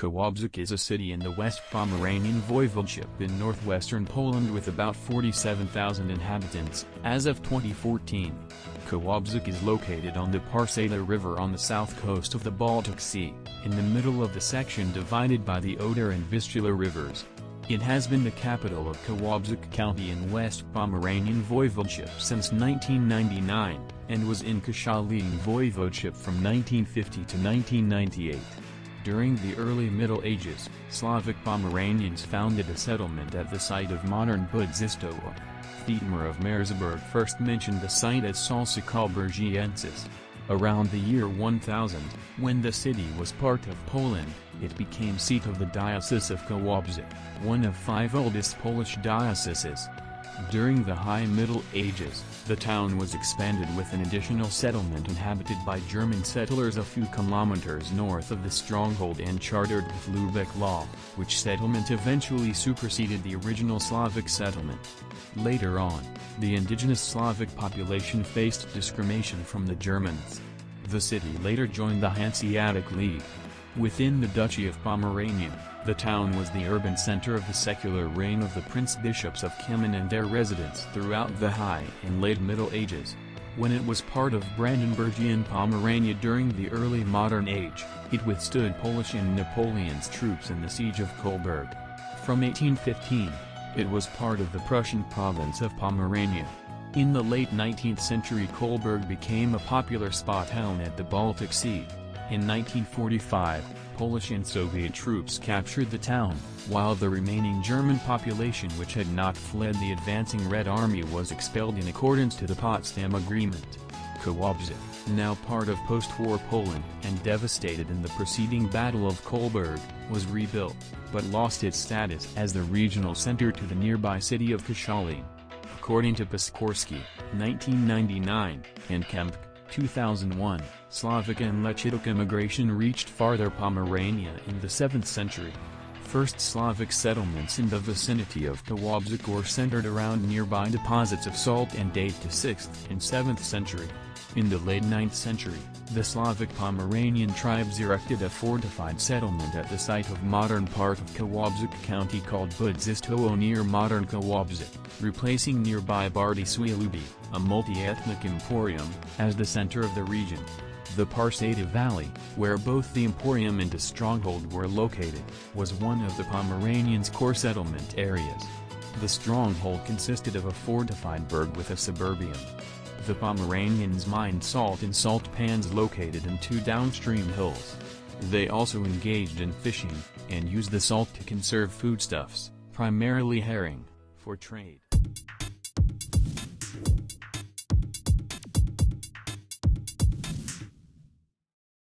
Kolobrzeg is a city in the West Pomeranian Voivodeship in northwestern Poland with about 47,000 inhabitants, as of 2014. Kolobrzeg is located on the Parsada River on the south coast of the Baltic Sea, in the middle of the section divided by the Oder and Vistula rivers. It has been the capital of Kolobrzeg County in West Pomeranian Voivodeship since 1999, and was in Koszalin Voivodeship from 1950 to 1998. During the early Middle Ages, Slavic Pomeranians founded a settlement at the site of modern Budzistowo. Thietmar of Merseburg first mentioned the site as Salsa Kolbergiensis. Around the year 1000, when the city was part of Poland, it became seat of the Diocese of Kolobrzeg, one of 5 oldest Polish dioceses. During the High Middle Ages, the town was expanded with an additional settlement inhabited by German settlers a few kilometers north of the stronghold and chartered with Lubeck law, which settlement eventually superseded the original Slavic settlement. Later on, the indigenous Slavic population faced discrimination from the Germans. The city later joined the Hanseatic League. Within the Duchy of Pomerania, the town was the urban center of the secular reign of the prince-bishops of Kiemen and their residents throughout the High and Late Middle Ages. When it was part of Brandenburgian Pomerania during the early modern age, it withstood Polish and Napoleon's troops in the siege of Kolberg. From 1815, it was part of the Prussian province of Pomerania. In the late 19th century, Kolberg became a popular spa town at the Baltic Sea. In 1945, Polish and Soviet troops captured the town, while the remaining German population which had not fled the advancing Red Army was expelled in accordance to the Potsdam Agreement. Kolobrzeg, now part of post-war Poland and devastated in the preceding Battle of Kolberg, was rebuilt, but lost its status as the regional center to the nearby city of Koszalin. According to Piskorski, 1999, and Kempk, 2001, Slavic and Lechitic immigration reached farther Pomerania in the 7th century. First Slavic settlements in the vicinity of Kolobrzeg were centered around nearby deposits of salt and date to 6th and 7th century. In the late 9th century, the Slavic Pomeranian tribes erected a fortified settlement at the site of modern part of Kolobrzeg County called Budzistowo near modern Kolobrzeg, replacing nearby Bardiswilubi, a multi-ethnic emporium, as the center of the region. The Parsada Valley, where both the emporium and the stronghold were located, was one of the Pomeranians' core settlement areas. The stronghold consisted of a fortified burg with a suburbium. The Pomeranians mined salt in salt pans located in 2 downstream hills. They also engaged in fishing, and used the salt to conserve foodstuffs, primarily herring, for trade.